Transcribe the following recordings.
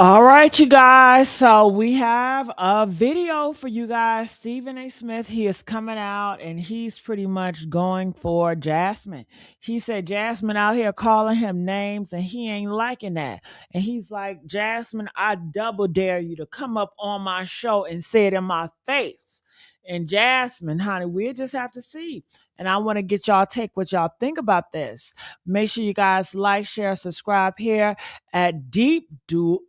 All right, you guys. So we have a video for you guys. Stephen A. Smith, he is coming out and he's pretty much going for Jasmine. He said Jasmine out here calling him names and he ain't liking that. And he's like, Jasmine, I double dare you to come up on my show and say it in my face. And Jasmine, honey, we'll just have to see. And I want to get y'all take what y'all think about this. Make sure you guys like, share, subscribe here at Deep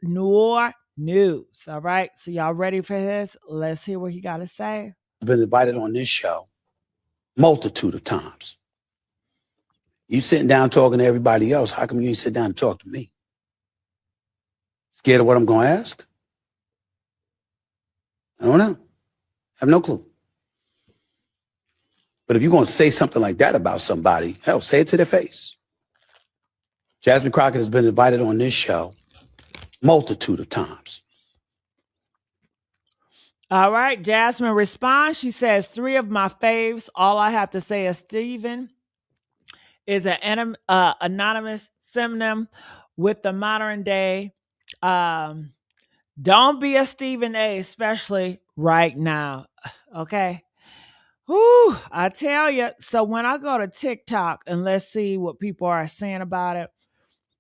Noir News. All right. So y'all ready for this? Let's hear what he got to say. I've been invited on this show multitude of times. You sitting down talking to everybody else. How come you ain't sit down and talk to me? Scared of what I'm going to ask? I don't know. I have no clue. But if you're going to say something like that about somebody, hell, say it to their face. Jasmine Crockett has been invited on this show multitude of times. All right. Jasmine responds. She says, 3 of my faves. All I have to say is Stephen is an anonymous synonym with the modern day. Don't be a Stephen A, especially right now. Okay. Whew, I tell you. So when I go to TikTok and let's see what people are saying about it,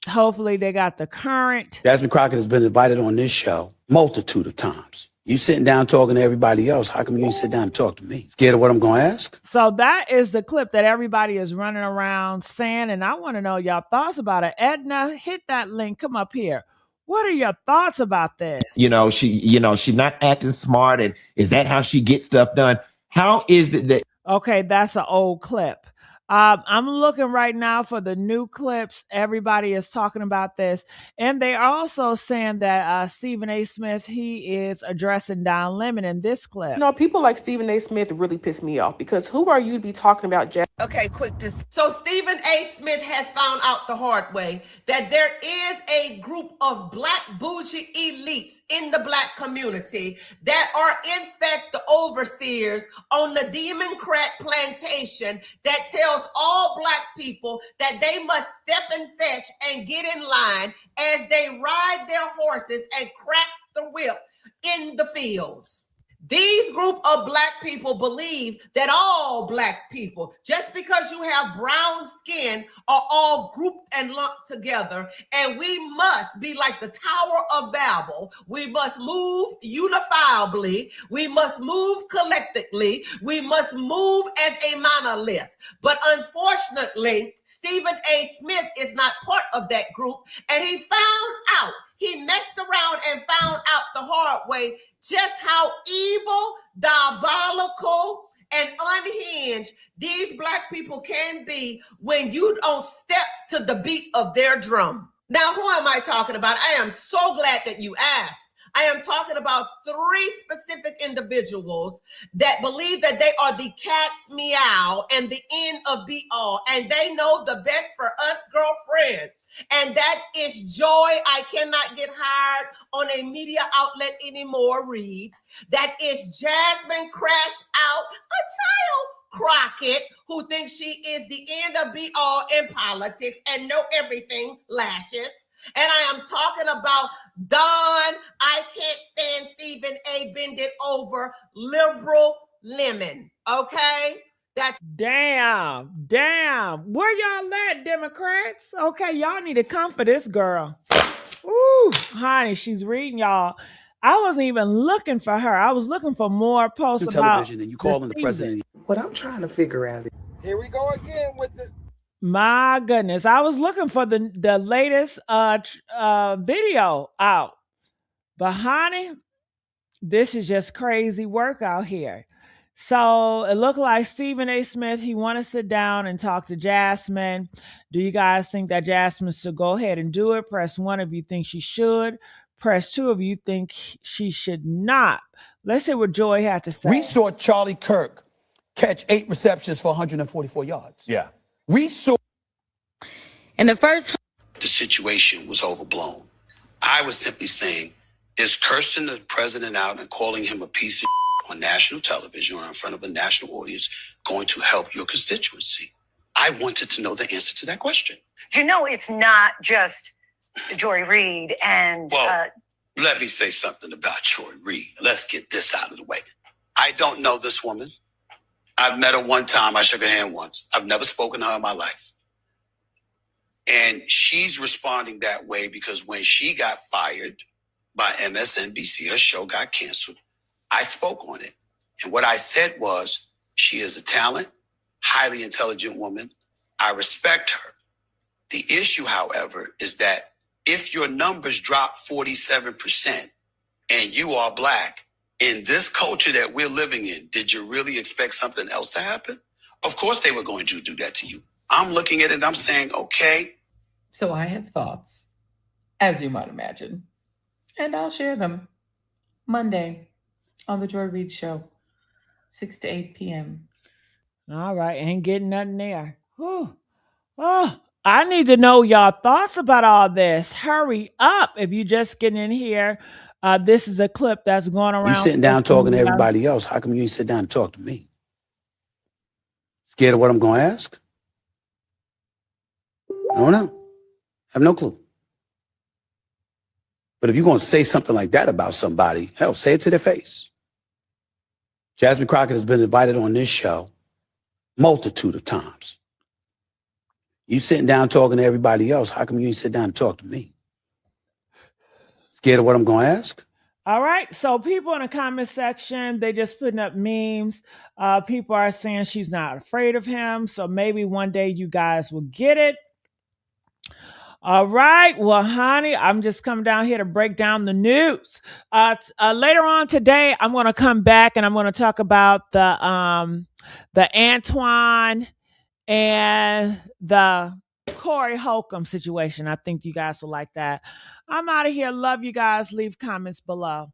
hopefully they got the current. Jasmine Crockett has been invited on this show multitude of times. You sitting down talking to everybody else. How come you ain't sit down and talk to me? Scared of what I'm going to ask? So that is the clip that everybody is running around saying, and I want to know y'all thoughts about it. Edna, hit that link. Come up here. What are your thoughts about this? She's not acting smart. And is that how she gets stuff done? How is it that? Okay, that's an old clip. I'm looking right now for the new clips. Everybody is talking about this. And they are also saying that Stephen A. Smith, he is addressing Don Lemon in this clip. You know, people like Stephen A. Smith really piss me off because who are you to be talking about Okay, quick. So Stephen A. Smith has found out the hard way that there is a group of black bougie elites in the black community that are in fact the overseers on the Democrat plantation that tells all black people that they must step and fetch and get in line as they ride their horses and crack the whip in the fields. These group of black people believe that all black people, just because you have brown skin, are all grouped and lumped together. And we must be like the Tower of Babel. We must move unifiably. We must move collectively. We must move as a monolith. But unfortunately, Stephen A. Smith is not part of that group. And he found out, he messed around and found out the hard way just how evil, diabolical, and unhinged these black people can be when you don't step to the beat of their drum. Now, who am I talking about? I am so glad that you asked. I am talking about 3 specific individuals that believe that they are the cat's meow and the end of be all, and they know the best for us, girlfriend. And that is Joy. I cannot get hired on a media outlet anymore, Reid. That is Jasmine Crash Out, a child Crockett, who thinks she is the end of be all in politics and know everything, lashes. And I am talking about Don, I can't stand Stephen A. Bend it over, liberal lemon. Okay? That's damn. Where y'all at, Democrats? Okay, y'all need to come for this girl. Ooh, honey, she's reading y'all. I wasn't even looking for her. I was looking for more posts about television, and you calling the president. What I'm trying to figure out. Here we go again with the. My goodness, I was looking for the latest video out, but honey, this is just crazy work out here. So it looked like Stephen A. Smith, he want to sit down and talk to Jasmine. Do you guys think that Jasmine should go ahead and do it? Press 1 if you think she should. Press 2 if you think she should not. Let's see what Joy had to say. We saw Charlie Kirk catch 8 receptions for 144 yards. Yeah. We saw. In the first. The situation was overblown. I was simply saying, is cursing the president out and calling him a piece of on national television or in front of a national audience going to help your constituency? I wanted to know the answer to that question. You know, it's not just Joy Reid and Let me say something about Reid. Let's get this out of the way. I don't know this woman. I've met her one time. I shook her hand once. I've never spoken to her in my life. And she's responding that way because when she got fired by MSNBC, her show got canceled. I spoke on it. And what I said was, she is a talent, highly intelligent woman. I respect her. The issue, however, is that if your numbers drop 47% and you are Black, in this culture that we're living in, did you really expect something else to happen? Of course they were going to do that to you. I'm looking at it and I'm saying, okay. So I have thoughts, as you might imagine, and I'll share them Monday on the Joy Reid Show, 6 to 8 p.m. All right, ain't getting nothing there. Whew. Oh, I need to know y'all thoughts about all this. Hurry up if you just getting in here. This is a clip that's going around. You sitting down talking to everybody else. How come you ain't sit down and talk to me? Scared of what I'm going to ask? I don't know. I have no clue. But if you're going to say something like that about somebody, hell, say it to their face. Jasmine Crockett has been invited on this show multitude of times. You sitting down talking to everybody else. How come you ain't sit down and talk to me? Scared of what I'm going to ask? All right. So people in the comment section, they just putting up memes. People are saying she's not afraid of him. So maybe one day you guys will get it. All right. Well, honey, I'm just coming down here to break down the news. Later on today, I'm going to come back and I'm going to talk about the Antoine and the Corey Holcomb situation. I think you guys will like that. I'm out of here. Love you guys. Leave comments below.